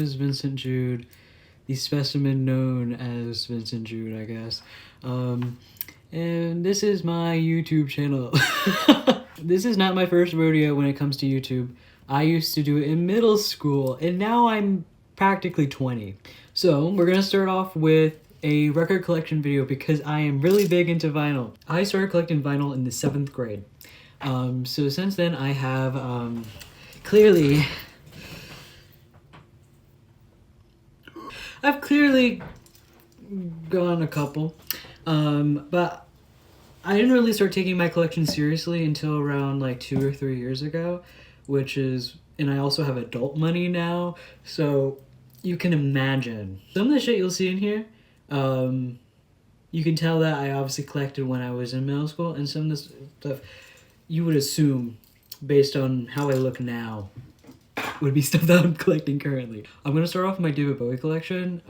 is Vincent Jude, the specimen known as Vincent Jude, I guess. And this is my YouTube channel. This is not my first rodeo when it comes to YouTube. I used to do it in middle school, and now I'm practically 20. So we're gonna start off with a record collection video because I am really big into vinyl. I started collecting vinyl in the 7th grade. So since then I have I've clearly gone a couple, but I didn't really start taking my collection seriously until around like 2 or 3 years ago, and I also have adult money now, so you can imagine. Some of the shit you'll see in here, you can tell that I obviously collected when I was in middle school, and some of this stuff you would assume, based on how I look now, would be stuff that I'm collecting currently. I'm gonna start off with my Bowie collection,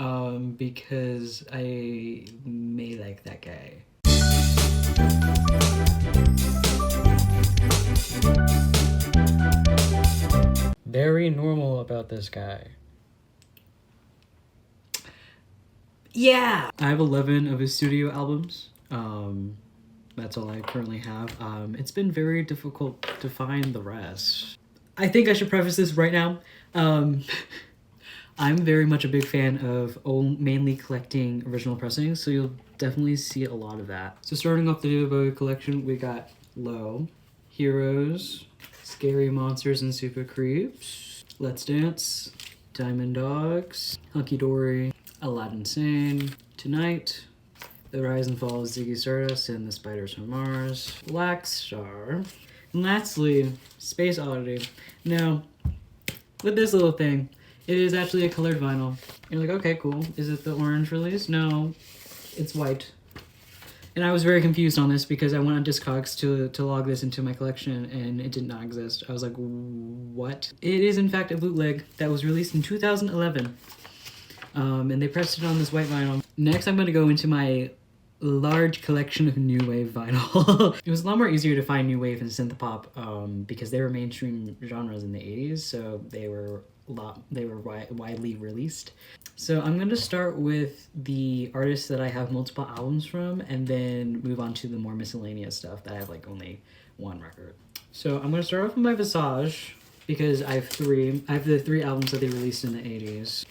because I may like that guy. Very normal about this guy. Yeah! I have 11 of his studio albums. That's all I currently have. It's been very difficult to find the rest. I think I should preface this right now. I'm very much a big fan of mainly collecting original pressings, so you'll definitely see a lot of that. So starting off the Bowie collection, we got Low, Heroes, Scary Monsters and Super Creeps, Let's Dance, Diamond Dogs, Hunky Dory, Aladdin Sane, Tonight, The Rise and Fall of Ziggy Stardust and the Spiders from Mars, Black Star, and lastly, Space Oddity. Now, with this little thing, it is actually a colored vinyl. You're like, okay, cool. Is it the orange release? No, it's white. And I was very confused on this because I went on Discogs to log this into my collection and it did not exist. I was like, what? It is in fact a bootleg that was released in 2011. And they pressed it on this white vinyl. Next, I'm going to go into my large collection of new wave vinyl. It was a lot more easier to find new wave and synth pop because they were mainstream genres in the 80s, so they were widely released. So I'm going to start with the artists that I have multiple albums from, and then move on to the more miscellaneous stuff that I have like only one record. So I'm going to start off with my Visage because I have the 3 albums that they released in the 80s.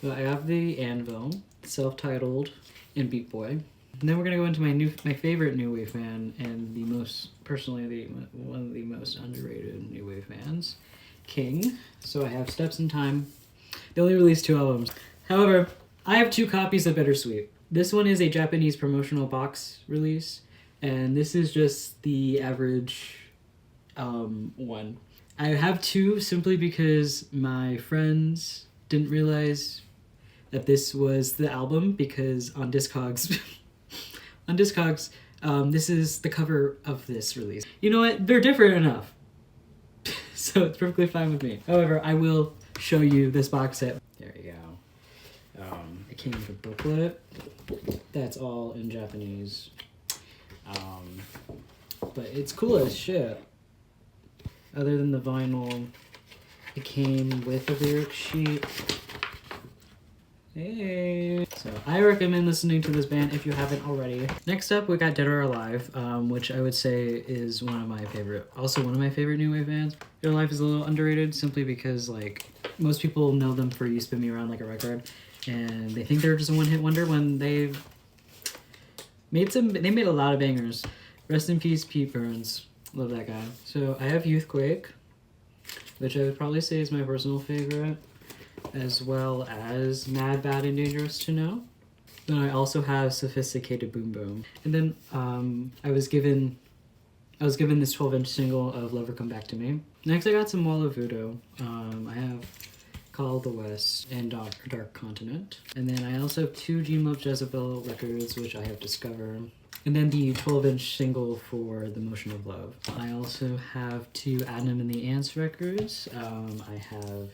So I have the Anvil, Self-Titled, and Beat Boy. And then we're gonna go into my favorite new wave fan and one of the most underrated new wave fans, King. So I have Steps in Time. They only released 2 albums. However, I have 2 copies of Bittersweet. This one is a Japanese promotional box release, and this is just the average one. I have 2 simply because my friends didn't realize that this was the album, because on Discogs this is the cover of this release. You know what? They're different enough. So it's perfectly fine with me. However, I will show you this box set. There you go. It came with a booklet. That's all in Japanese. But it's cool as shit. Other than the vinyl, it came with a lyric sheet. Hey. So I recommend listening to this band if you haven't already. Next up, we got Dead or Alive, which I would say is one of my favorite new wave bands. Dead or Alive is a little underrated simply because like most people know them for You Spin Me Around Like a Record, and they think they're just a one-hit wonder when they made a lot of bangers. Rest in peace, Pete Burns. Love that guy. So I have Youthquake, which I would probably say is my personal favorite, as well as Mad, Bad, and Dangerous to Know. Then I also have Sophisticated Boom Boom. And then I was given this 12-inch single of Lover Come Back to Me. Next I got some Wall of Voodoo. I have Call of the West and Dark Continent. And then I also have 2 Gene Love Jezebel records, which I have Discover. And then the 12-inch single for The Motion of Love. I also have 2 Adam and the Ants records. I have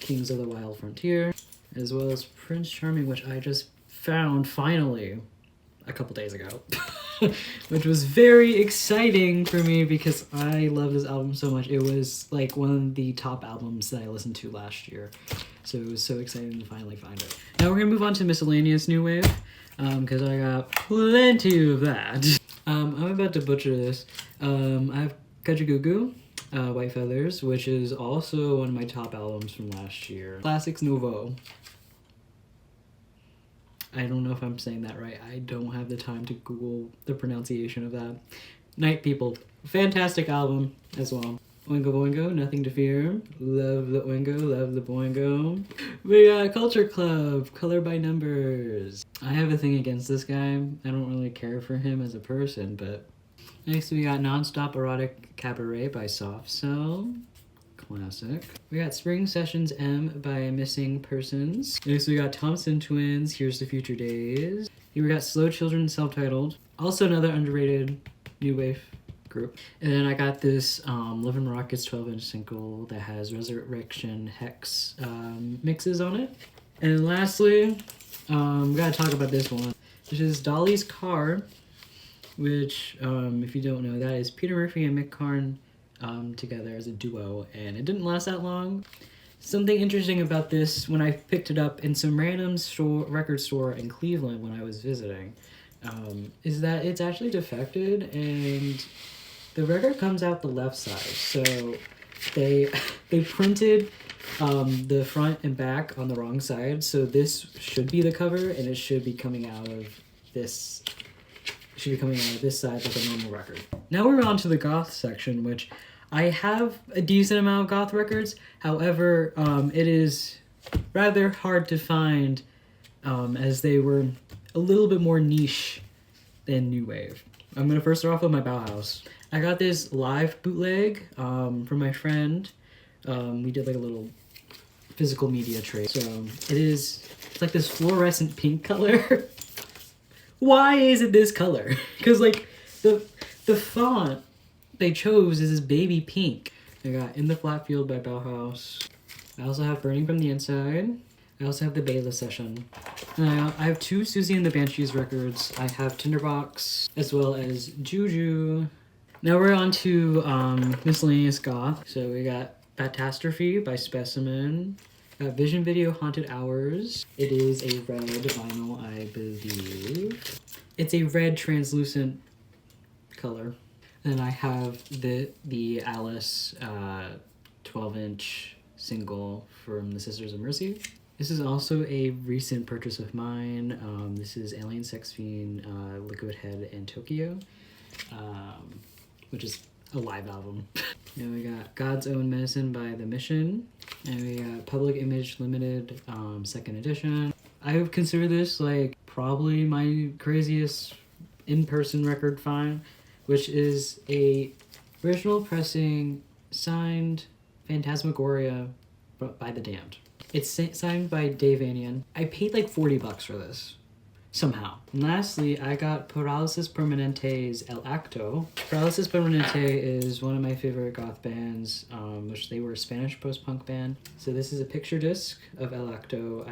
Kings of the Wild Frontier, as well as Prince Charming, which I just found finally a couple days ago, which was very exciting for me because I love this album so much. It was like one of the top albums that I listened to last year, so it was so exciting to finally find it. Now we're gonna move on to miscellaneous new wave, because I got plenty of that. I'm about to butcher this. I have 𝘚𝘚𝘔𝘌, White Feathers, which is also one of my top albums from last year. Classics Nouveau. I don't know if I'm saying that right. I don't have the time to Google the pronunciation of that. Night People. Fantastic album as well. Oingo Boingo, Nothing to Fear. Love the Oingo, love the Boingo. We got Culture Club, Color by Numbers. I have a thing against this guy. I don't really care for him as a person, but... Next we got Nonstop Erotic Cabaret by Soft Cell. Classic. We got Spring Sessions M by Missing Persons. Next we got Thompson Twins, Here's the Future Days. Here we got Slow Children, self-titled. Also another underrated new wave group. And then I got this Love and Rockets 12-inch single that has Resurrection Hex mixes on it. And then lastly, we gotta talk about this one, which is Dolly's Car, which, if you don't know, that is Peter Murphy and Mick Karn together as a duo, and it didn't last that long. Something interesting about this, when I picked it up in some random record store in Cleveland when I was visiting, is that it's actually defected, and the record comes out the left side. So they printed the front and back on the wrong side, so this should be the cover, and it should be coming out of this side like a normal record. Now we're on to the goth section, which I have a decent amount of goth records. However, it is rather hard to find, as they were a little bit more niche than new wave. I'm gonna first start off with my Bauhaus. I got this live bootleg from my friend. We did like a little physical media trade. So it's like this fluorescent pink color. Why is it this color? Because like the font they chose is this baby pink. I got In the Flat Field by Bauhaus. I also have Burning from the Inside. I also have the Bela Session. And I have two Susie and the Banshees records. I have Tinderbox as well as Juju. Now we're on to miscellaneous goth. So we got Batastrophe by Specimen. Got Vision Video Haunted Hours. It is a red vinyl, I believe. It's a red translucent color. And I have the Alice 12-inch single from the Sisters of Mercy. This is also a recent purchase of mine. This is Alien Sex Fiend, Liquid Head, and Tokyo, which is a live album. Then we got God's Own Medicine by The Mission. And we got Public Image Limited, 2nd edition. I would consider this like probably my craziest in-person record find, which is a original pressing signed Phantasmagoria by The Damned. It's signed by Dave Anian. I paid like $40 for this. Somehow. And lastly, I got Paralysis Permanente's El Acto. Paralysis Permanente is one of my favorite goth bands, which they were a Spanish post-punk band. So this is a picture disc of El Acto.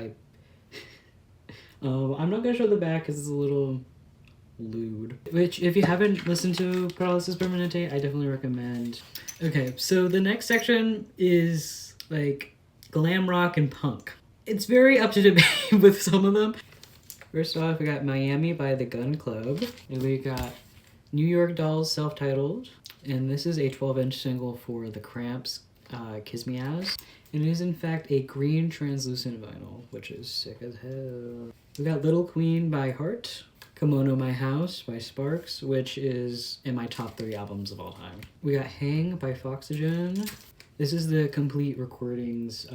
I'm not gonna show the back because it's a little lewd. Which, if you haven't listened to Paralysis Permanente, I definitely recommend. Okay, so the next section is like glam rock and punk. It's very up to debate with some of them. First off, we got Miami by the Gun Club, and we got New York Dolls self-titled, and this is a 12-inch single for The Cramps, 𝘚𝘛𝘈𝘔𝘗𝘚, and it is in fact a green translucent vinyl, which is sick as hell. We got Little Queen by Heart, Kimono My House by Sparks, which is in my top 3 albums of all time. We got Hang by Foxygen. This is the complete recordings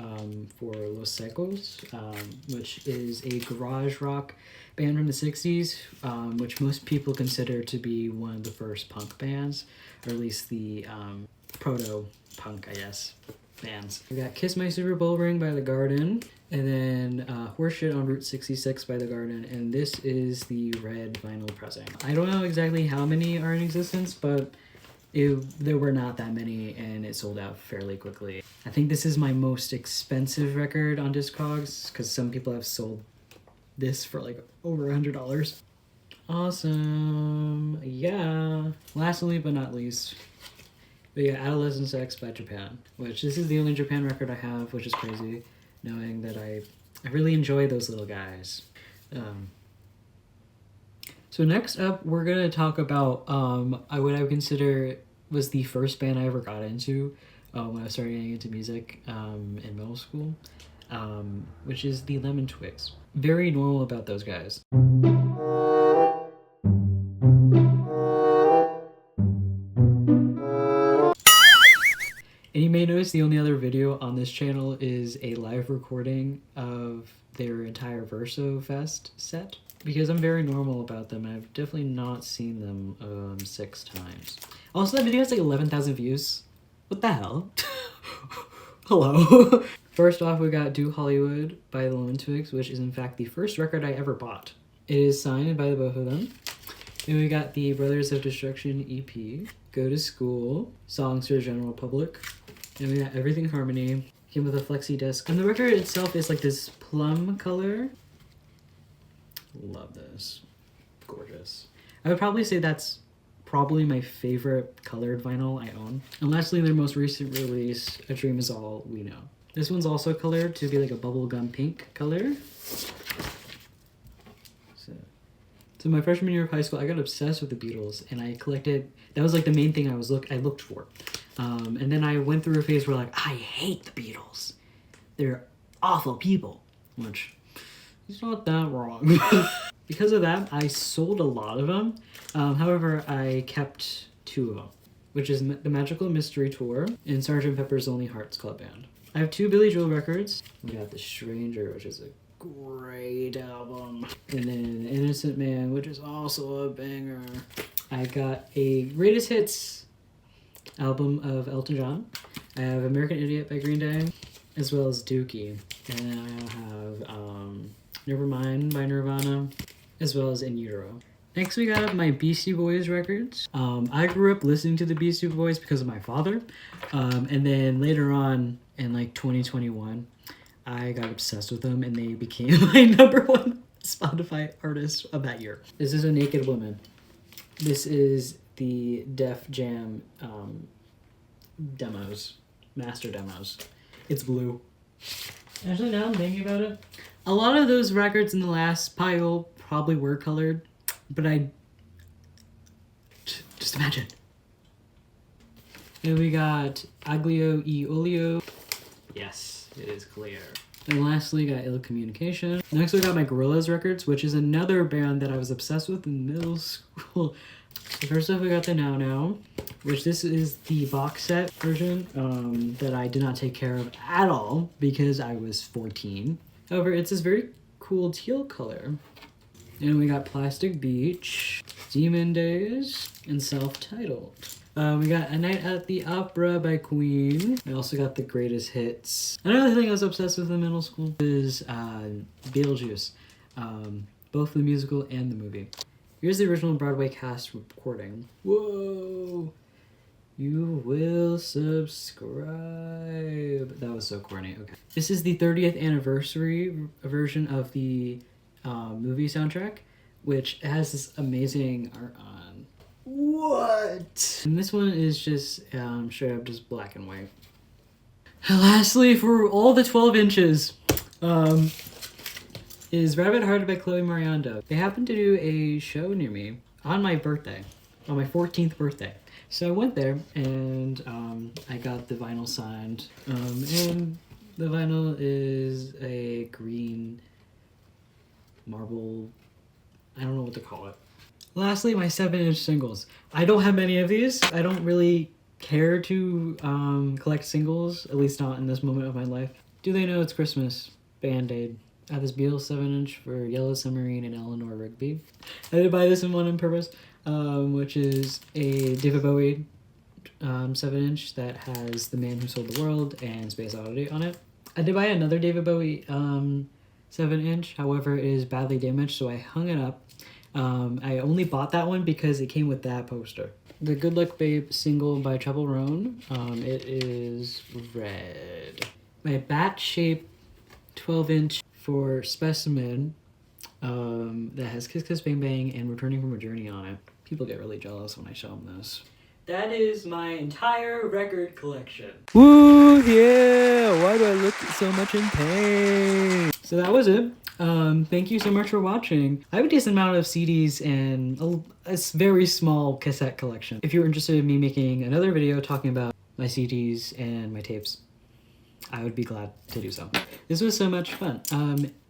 for Los Secos, which is a garage rock band from the 60s, which most people consider to be one of the first punk bands, or at least the proto-punk, I guess, bands. We got Kiss My Super Bowl Ring by The Garden, and then Horseshit on Route 66 by The Garden, and this is the red vinyl pressing. I don't know exactly how many are in existence, but there were not that many, and it sold out fairly quickly. I think this is my most expensive record on Discogs, because some people have sold this for like over $100. Awesome. Yeah. Lastly but not least, we got Adolescent Sex by Japan, which this is the only Japan record I have, which is crazy, knowing that I really enjoy those little guys. So next up, we're gonna talk about what I would consider was the first band I ever got into when I was starting getting into music in middle school, which is the Lemon Twigs. Very normal about those guys. And you may notice the only other video on this channel is a live recording of their entire Verso Fest set, because I'm very normal about them. I've definitely not seen them 6 times. Also, that video has like 11,000 views. What the hell? Hello. First off, we got 𝘚𝘛𝘕𝘒𝘚 by the Lemon Twigs, which is in fact the first record I ever bought. It is signed by the both of them. Then we got the Brothers of Destruction EP, Go to School, Songs for the General Public. And we got Everything Harmony, came with a flexi disc. And the record itself is like this plum color. Love this. Gorgeous. I would probably say that's probably my favorite colored vinyl I own. And lastly, their most recent release, A Dream Is All We Know. This one's also colored to be like a bubblegum pink color. So my freshman year of high school, I got obsessed with the Beatles, and I collected. That was like the main thing I looked for. And then I went through a phase where like I hate the Beatles. They're awful people, which is not that wrong. Because of that, I sold a lot of them. However, I kept 2 of them, which is the Magical Mystery Tour and Sgt. Pepper's Lonely Hearts Club Band. I have 2 Billy Joel records. We got The Stranger, which is a great album. And then Innocent Man, which is also a banger. I got a Greatest Hits album of Elton John. I have American Idiot by Green Day, as well as Dookie. And then I have Nevermind by Nirvana, as well as In Utero. Next we got my Beastie Boys records. I grew up listening to the Beastie Boys because of my father. And then later on in like 2021, I got obsessed with them and they became my #1 Spotify artist of that year. This is A Naked Woman. This is the Def Jam demos, master demos. It's blue. Actually, now I'm thinking about it, a lot of those records in the last pile probably were colored, but just imagine. And we got Aglio e Olio. Yes, it is clear. And lastly, got 𝘚𝘚𝘔𝘌. Next, we got my Gorillaz records, which is another band that I was obsessed with in middle school. So first off, we got the Now Now, which this is the box set version that I did not take care of at all because I was 14. However, it's this very cool teal color. And we got Plastic Beach, Demon Days, and Self-Titled. We got A Night at the Opera by Queen. We also got the Greatest Hits. Another thing I was obsessed with in middle school is Beetlejuice, both the musical and the movie. Here's the original Broadway cast recording. Whoa! You will subscribe. That was so corny. Okay. This is the 30th anniversary version of the movie soundtrack, which has this amazing art on. What? And this one is just straight up just black and white. And lastly, for all the 12 inches, is Rabbit Heart by Chloe Mariando. They happened to do a show near me on my birthday, on my 14th birthday. So I went there and I got the vinyl signed. And the vinyl is a green marble, I don't know what to call it. Lastly, my 7-inch singles. I don't have many of these. I don't really care to collect singles, at least not in this moment of my life. Do They Know It's Christmas? Band-Aid. I have this Beatles 7-inch for Yellow Submarine and Eleanor Rigby. I did buy this in one on purpose, which is a David Bowie 7-inch that has The Man Who Sold the World and Space Oddity on it. I did buy another David Bowie 7-inch, however it is badly damaged, so I hung it up. I only bought that one because it came with that poster. The Good Luck Babe single by Trouble Roan, it is red. My bat-shaped 12-inch for Specimen that has 𝘚𝘛𝘐𝘕𝘒𝘚 and Returning from a Journey on it. People get really jealous when I show them this. That is my entire record collection. Woo, yeah! Why do I look so much in pain? So that was it. Thank you so much for watching. I have a decent amount of CDs and a very small cassette collection. If you're interested in me making another video talking about my CDs and my tapes, I would be glad to do so. This was so much fun.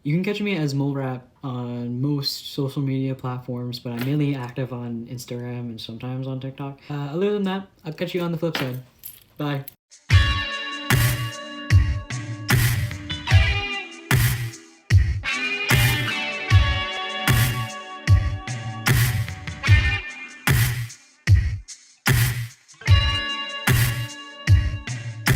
You can catch me as 𝘚𝘓𝘔𝘗𝘚 on most social media platforms, but I'm mainly active on Instagram and sometimes on TikTok. Other than that, I'll catch you on the flip side. Bye.